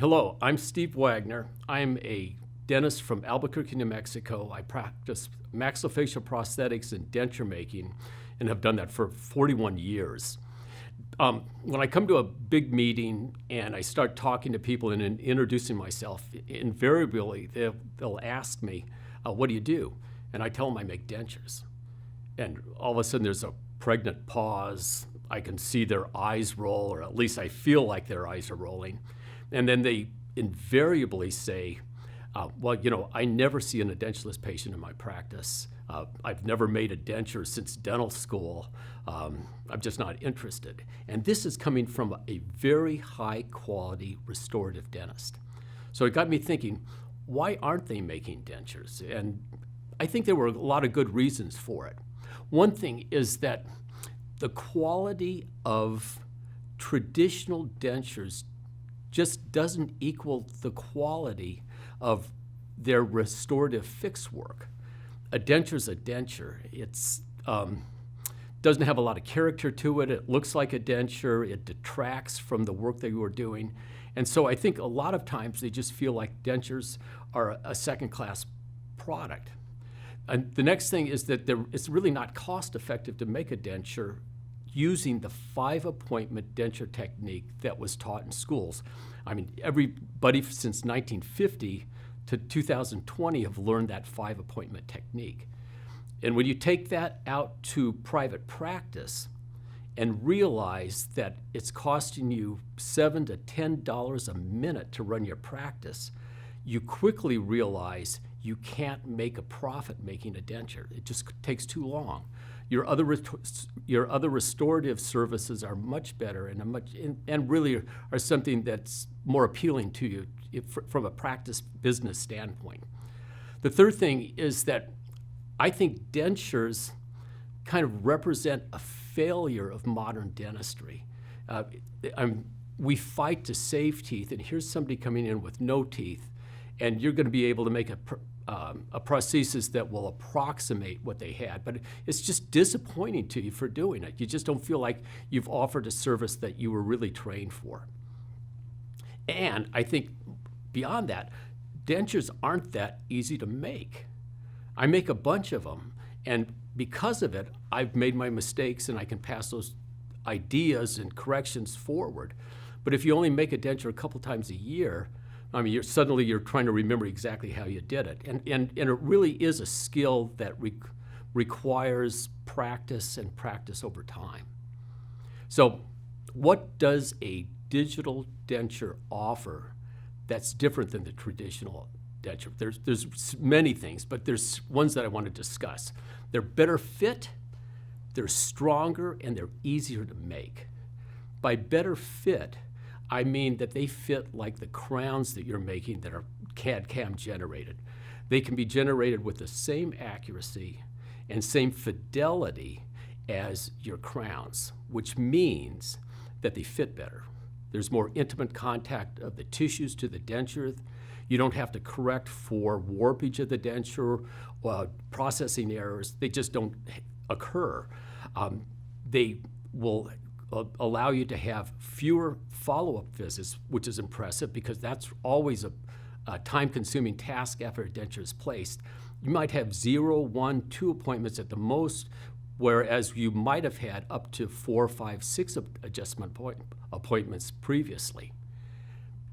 Hello, I'm Steve Wagner. I'm a dentist from Albuquerque, New Mexico. I practice maxillofacial prosthetics and denture making and have done that for 41 years. When I come to a big meeting and I start talking to people and introducing myself, invariably they'll ask me, what do you do? And I tell them I make dentures. And all of a sudden there's a pregnant pause. I can see their eyes roll, or at least I feel like their eyes are rolling. And then they invariably say, well, I never see an edentulous patient in my practice. I've never made a denture since dental school. I'm just not interested. And this is coming from a very high quality restorative dentist. So it got me thinking, why aren't they making dentures? And I think there were a lot of good reasons for it. One thing is that the quality of traditional dentures just doesn't equal the quality of their restorative fix work. A denture's a denture. It's doesn't have a lot of character to it. It looks like a denture. It detracts from the work that you were doing. And so I think a lot of times they just feel like dentures are a second-class product. And the next thing is that it's really not cost-effective to make a denture using the 5-appointment denture technique that was taught in schools. I mean, everybody since 1950 to 2020 have learned that 5-appointment technique. And when you take that out to private practice and realize that it's costing you $7 to $10 a minute to run your practice, you quickly realize you can't make a profit making a denture. It just takes too long. Your other restorative services are much better and really are something that's more appealing to you from a practice business standpoint. The third thing is that I think dentures kind of represent a failure of modern dentistry. We fight to save teeth, and here's somebody coming in with no teeth, and you're going to be able to make a prosthesis that will approximate what they had, but it's just disappointing to you for doing it. You just don't feel like you've offered a service that you were really trained for. And I think beyond that, dentures aren't that easy to make. I make a bunch of them, and because of it, I've made my mistakes and I can pass those ideas and corrections forward. But if you only make a denture a couple times a year, I mean, you're trying to remember exactly how you did it. And it really is a skill that requires practice and practice over time. So what does a digital denture offer that's different than the traditional denture? There's many things, but there's ones that I want to discuss. They're better fit, they're stronger, and they're easier to make. By better fit, I mean that they fit like the crowns that you're making that are CAD/CAM generated. They can be generated with the same accuracy and same fidelity as your crowns, which means that they fit better. There's more intimate contact of the tissues to the denture. You don't have to correct for warpage of the denture, processing errors. They just don't occur. They will allow you to have fewer follow-up visits, which is impressive because that's always a time-consuming task after a denture is placed. You might have 0, 1, 2 appointments at the most, whereas you might have had up to 4, 5, 6 adjustment appointments previously.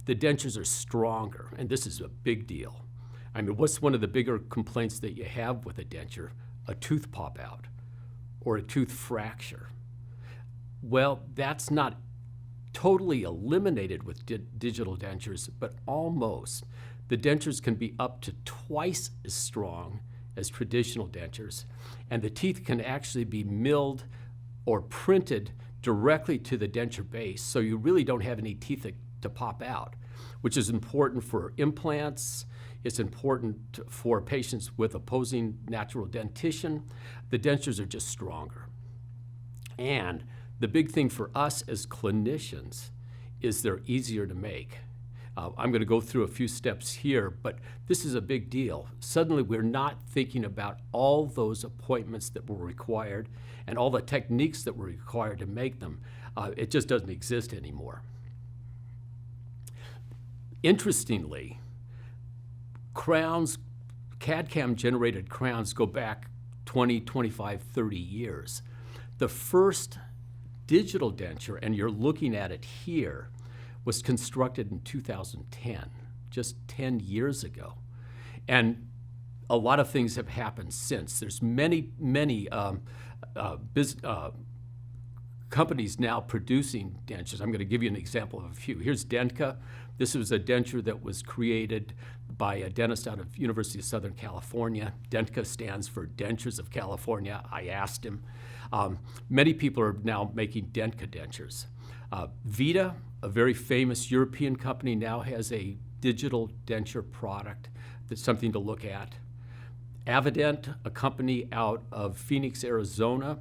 The dentures are stronger, and this is a big deal. I mean, what's one of the bigger complaints that you have with a denture? A tooth pop out or a tooth fracture. Well, that's not totally eliminated with digital dentures, but almost. The dentures can be up to twice as strong as traditional dentures, and the teeth can actually be milled or printed directly to the denture base, so you really don't have any teeth to pop out, which is important for implants. It's important for patients with opposing natural dentition. The dentures are just stronger. And the big thing for us as clinicians is they're easier to make. I'm going to go through a few steps here, but this is a big deal. Suddenly we're not thinking about all those appointments that were required and all the techniques that were required to make them. It just doesn't exist anymore. Interestingly, crowns, CAD/CAM generated crowns go back 20, 25, 30 years. The first digital denture, and you're looking at it here, was constructed in 2010, just 10 years ago. And a lot of things have happened since. There's many companies now producing dentures. I'm going to give you an example of a few. Here's Dentka. This was a denture that was created by a dentist out of University of Southern California. Dentka stands for Dentures of California. I asked him. Many people are now making Dentka dentures. Vita, a very famous European company, now has a digital denture product. That's something to look at. Avident, a company out of Phoenix, Arizona,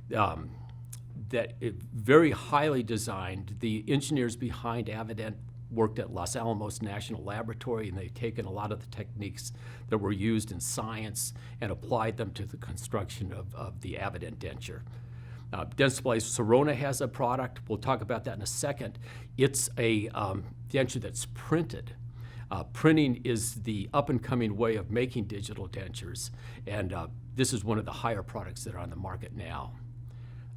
that is very highly designed. The engineers behind Avident worked at Los Alamos National Laboratory, and they've taken a lot of the techniques that were used in science and applied them to the construction of the Avident denture. Dentsply Sirona has a product. We'll talk about that in a second. It's a denture that's printed. Printing is the up-and-coming way of making digital dentures, and this is one of the higher products that are on the market now.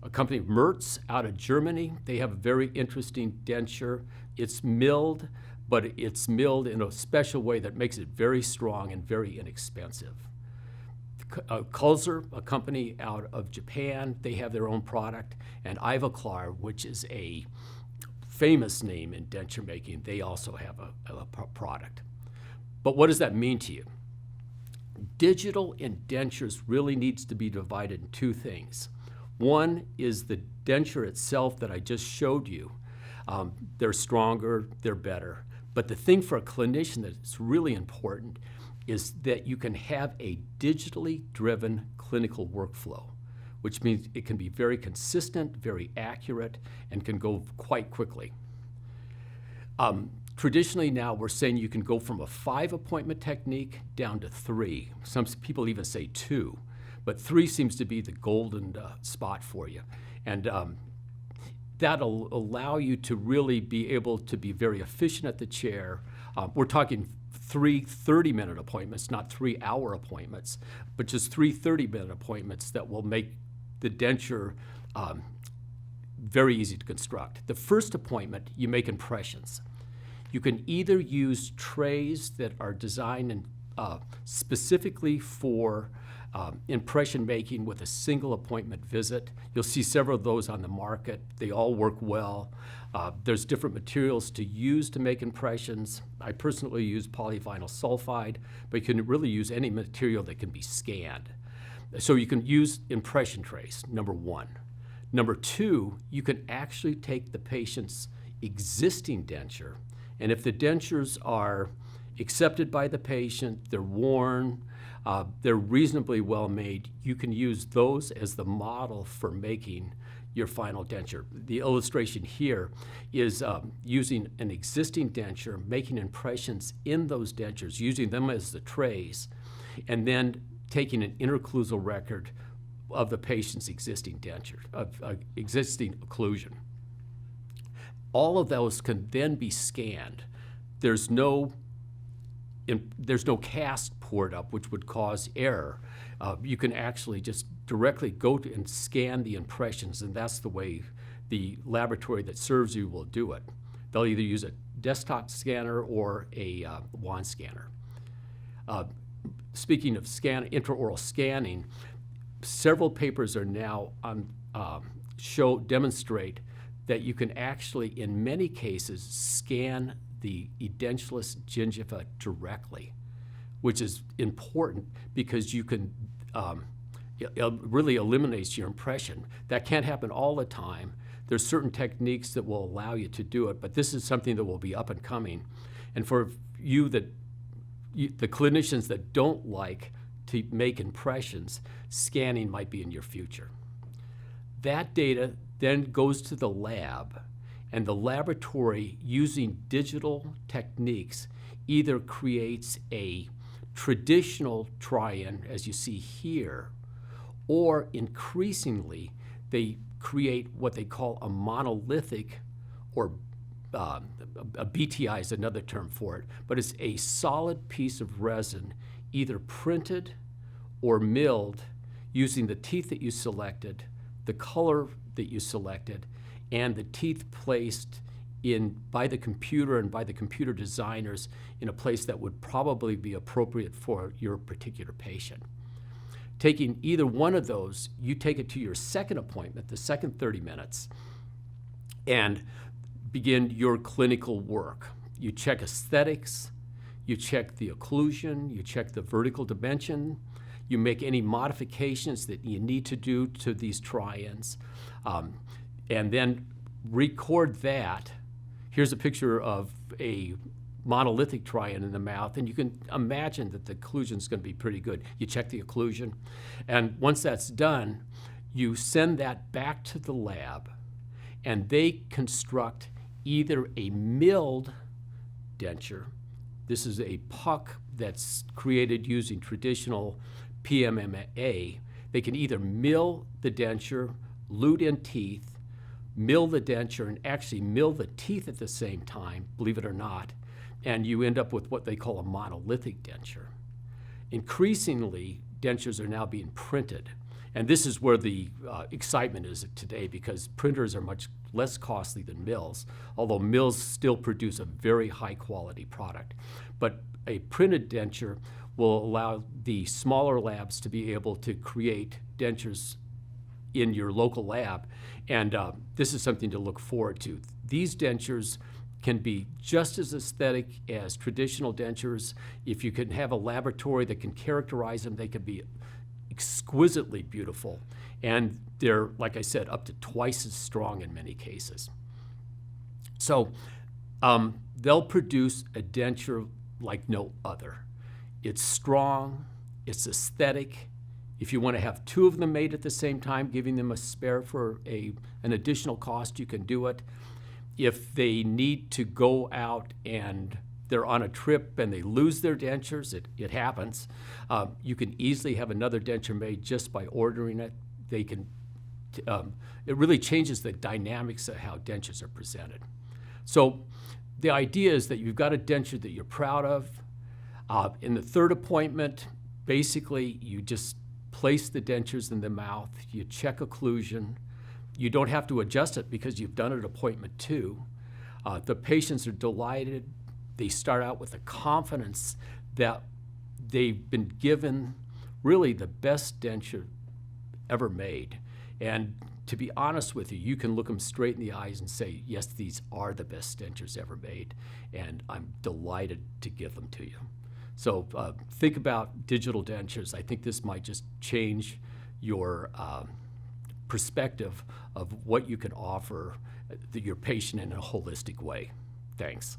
A company, Merz, out of Germany, they have a very interesting denture. It's milled, but it's milled in a special way that makes it very strong and very inexpensive. Kulzer, a company out of Japan, they have their own product, and Ivoclar, which is a famous name in denture making, they also have a product. But what does that mean to you? Digital and dentures really needs to be divided in two things. One is the denture itself that I just showed you. They're stronger, they're better. But the thing for a clinician that's really important is that you can have a digitally driven clinical workflow, which means it can be very consistent, very accurate, and can go quite quickly. Traditionally now we're saying you can go from a 5-appointment technique down to 3. Some people even say 2, but 3 seems to be the golden spot for you. And that'll allow you to really be able to be very efficient at the chair. We're talking 3 30-minute appointments, not 3-hour appointments, but just 3 30-minute appointments that will make the denture very easy to construct. The first appointment, you make impressions. You can either use trays that are designed specifically for impression making with a single appointment visit. You'll see several of those on the market. They all work well. There's different materials to use to make impressions. I personally use polyvinyl sulfide, but you can really use any material that can be scanned. So you can use impression trays, number 1. Number 2, you can actually take the patient's existing denture, and if the dentures are accepted by the patient, they're worn, they're reasonably well made, you can use those as the model for making your final denture. The illustration here is using an existing denture, making impressions in those dentures, using them as the trays, and then taking an interocclusal record of the patient's existing denture, existing occlusion. All of those can then be scanned. There's no cast poured up, which would cause error. You can actually just directly go to and scan the impressions, and that's the way the laboratory that serves you will do it. They'll either use a desktop scanner or a wand scanner. Speaking of intraoral scanning, several papers are now demonstrate that you can actually, in many cases, scan the edentulous gingiva directly, which is important because you can, it really eliminates your impression. That can't happen all the time. There's certain techniques that will allow you to do it, but this is something that will be up and coming. And for the clinicians that don't like to make impressions, scanning might be in your future. That data then goes to the lab, and the laboratory, using digital techniques, either creates a traditional try-in, as you see here, or increasingly, they create what they call a monolithic or a BTI is another term for it, but it's a solid piece of resin, either printed or milled using the teeth that you selected, the color that you selected, and the teeth placed in by the computer and by the computer designers in a place that would probably be appropriate for your particular patient. Taking either one of those, you take it to your second appointment, the second 30 minutes, and begin your clinical work. You check aesthetics, you check the occlusion, you check the vertical dimension, you make any modifications that you need to do to these try-ins, and then record that. Here's a picture of a monolithic try-in in the mouth, and you can imagine that the occlusion is going to be pretty good. You check the occlusion, and once that's done, you send that back to the lab, and they construct either a milled denture. This is a puck that's created using traditional PMMA. They can either mill the denture, lute in teeth, mill the denture, and actually mill the teeth at the same time, believe it or not, and you end up with what they call a monolithic denture. Increasingly, dentures are now being printed, and this is where the excitement is today, because printers are much less costly than mills, although mills still produce a very high quality product. But a printed denture will allow the smaller labs to be able to create dentures in your local lab, and this is something to look forward to. These dentures can be just as aesthetic as traditional dentures. If you can have a laboratory that can characterize them, they can be exquisitely beautiful, and they're, like I said, up to twice as strong in many cases. So they'll produce a denture like no other. It's strong, it's aesthetic. If you want to have two of them made at the same time, giving them a spare for an additional cost, you can do it. If they need to go out and they're on a trip and they lose their dentures, it happens, you can easily have another denture made just by ordering it. They can, it really changes the dynamics of how dentures are presented. So the idea is that you've got a denture that you're proud of. In the third appointment, basically you just place the dentures in the mouth, you check occlusion. You don't have to adjust it because you've done it at appointment 2. The patients are delighted. They start out with the confidence that they've been given really the best denture ever made. And to be honest with you, you can look them straight in the eyes and say, yes, these are the best dentures ever made, and I'm delighted to give them to you. So think about digital dentures. I think this might just change your perspective of what you can offer your patient in a holistic way. Thanks.